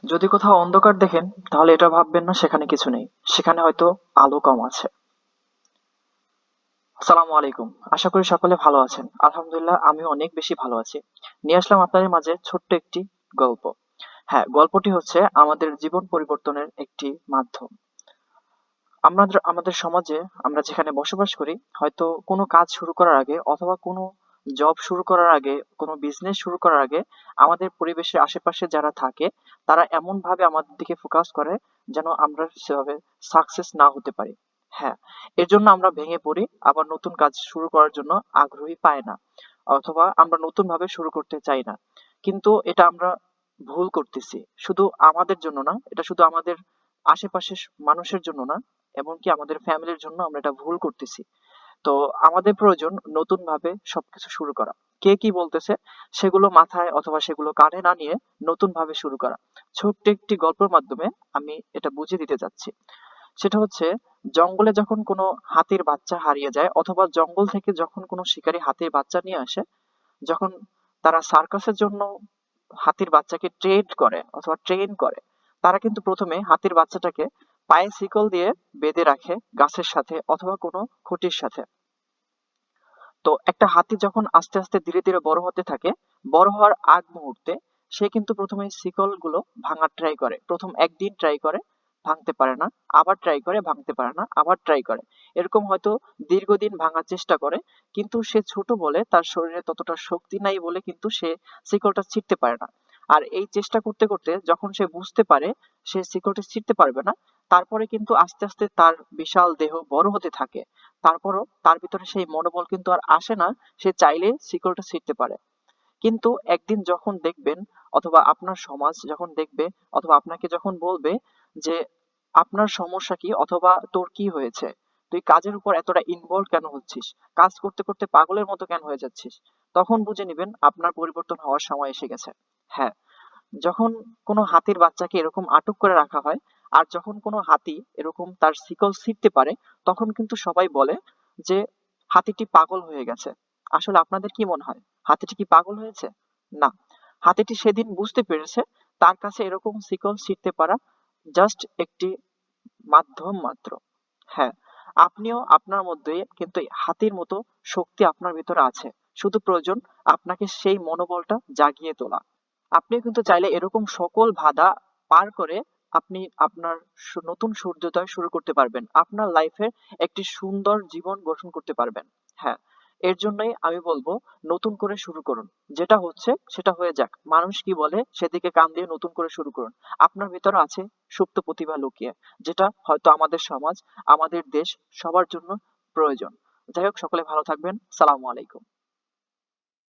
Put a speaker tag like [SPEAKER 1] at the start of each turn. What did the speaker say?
[SPEAKER 1] যদি কোথাও অন্ধকার দেখেন তাহলে এটা ভাববেন না সেখানে কিছু নেই, সেখানে হয়তো আলো কম আছে। আসসালামু আলাইকুম, আশা করি সকলে ভালো আছেন। আলহামদুলিল্লাহ আমি অনেক বেশি ভালো আছি। নিয়ে আসলাম আপনাদের মাঝে ছোট্ট একটি গল্প। হ্যাঁ, গল্পটি হচ্ছে আমাদের জীবন পরিবর্তনের একটি মাধ্যম। আমাদের আমাদের সমাজে আমরা যেখানে বসবাস করি, হয়তো কোনো কাজ শুরু করার আগে অথবা কোনো জব শুরু করার আগে, কোনো বিজনেস শুরু করার আগে আমাদের পরিবেশের আশেপাশে যারা থাকে তারা এমন ভাবে আমাদের দিকে ফোকাস করে যেন আমরা সেভাবে সাকসেস না হতে পারি। হ্যাঁ, এর জন্য আমরা ভেঙে পড়ি, আবার নতুন কাজ শুরু করার জন্য আগ্রহী পাই না, অথবা আমরা নতুন ভাবে শুরু করতে চাই না। কিন্তু এটা আমরা ভুল করতেছি, শুধু আমাদের জন্য না, এটা শুধু আমাদের আশেপাশের মানুষের জন্য না, এমনকি আমাদের ফ্যামিলির জন্য আমরা এটা ভুল করতেছি। তো আমাদের প্রয়োজন নতুন ভাবে সবকিছু শুরু করা। কে কি বলতেছে সেগুলো মাথায় অথবা সেগুলো কানে না নিয়ে নতুন ভাবে শুরু করা। ছোট্ট একটি গল্পের মাধ্যমে আমি এটা বুঝিয়ে দিতে যাচ্ছি। সেটা হচ্ছে, জঙ্গলে যখন কোনো হাতির বাচ্চা হারিয়ে যায় অথবা জঙ্গল থেকে যখন কোনো শিকারী হাতির বাচ্চা নিয়ে আসে, যখন তারা সার্কাসের জন্য হাতির বাচ্চাকে ট্রেড করে অথবা ট্রেন করে, তারা কিন্তু প্রথমে হাতির বাচ্চাটাকে পায়ে শিকল দিয়ে বেঁধে রাখে গাছের সাথে অথবা কোনো খুঁটির সাথে। তো একটা হাতি যখন আস্তে আস্তে ধীরে ধীরে বড় হতে থাকে, বড় হওয়ার আগ মুহূর্তে সে কিন্তু প্রথমে শিকল গুলো ভাঙার ট্রাই করে। প্রথম একদিন ট্রাই করে, ভাঙতে পারে না, আবার ট্রাই করে, ভাঙতে পারে না, আবার ট্রাই করে। এরকম হয়তো দীর্ঘদিন ভাঙার চেষ্টা করে, কিন্তু সে ছোট বলে তার শরীরে ততটা শক্তি নাই বলে কিন্তু সে শিকলটা ছিঁড়তে পারে না। আর এই চেষ্টা করতে করতে যখন সে বুঝতে পারে সে শিকলটা ছিঁড়তে পারবে না, তারপরে কিন্তু আস্তে আস্তে তার বিশাল দেহ বড় হতে থাকে। তারপরও তার ভিতরে সেই মনোবল কিন্তু আর আসে না, সে চাইলে শিকলটা ছিঁড়তে পারে। কিন্তু একদিন যখন দেখবেন, অথবা আপনার সমাজ যখন দেখবে, অথবা আপনাকে যখন বলবে যে আপনার সমস্যা কি অথবা তোর কি হয়েছে, তুই কাজের উপর এতটা ইনভলভ কেন হচ্ছিস, কাজ করতে করতে পাগলের মতো কেন হয়ে যাচ্ছিস, তখন বুঝে নিবেন আপনার পরিবর্তন হওয়ার সময় এসে গেছে। হ্যাঁ, যখন কোনো হাতির বাচ্চাকে এরকম আটক করে রাখা হয়, আর যখন কোনো হাতি এরকম তার শিকল ছিঁড়তে পারে, তখন কিন্তু সবাই বলে যে হাতিটি পাগল হয়ে গেছে। আসলে আপনাদের কি মনে হয়, হাতিটি কি পাগল হয়েছে? না, হাতিটি সেদিন বুঝতে পেরেছে তার কাছে এরকম শিকল ছিঁড়তে পারা জাস্ট একটি মাধ্যম মাত্র। হ্যাঁ, আপনিও আপনার মধ্যে কিন্তু এই হাতির মতো শক্তি আপনার ভিতরে আছে, শুধু প্রয়োজন আপনাকে সেই মনোবলটা জাগিয়ে তোলা। আপনিও কিন্তু চাইলে এরকম সকল বাধা পার করে আপনি আপনার নতুন সূর্যোদয় শুরু করতে পারবেন, আপনার লাইফে একটি সুন্দর জীবন গঠন করতে পারবেন। হ্যাঁ, এর জন্যই আমি বলবো নতুন করে শুরু করুন। যেটা হচ্ছে সেটা হয়ে যাক, মানুষ কি বলে সেদিকে কান দিয়ে নতুন করে শুরু করুন। আপনার ভিতরে আছে সুপ্ত প্রতিভা লুকিয়ে, যেটা হয়তো আমাদের সমাজ, আমাদের দেশ সবার জন্য প্রয়োজন। যাই হোক, সকলে ভালো থাকবেন। সালামু আলাইকুম।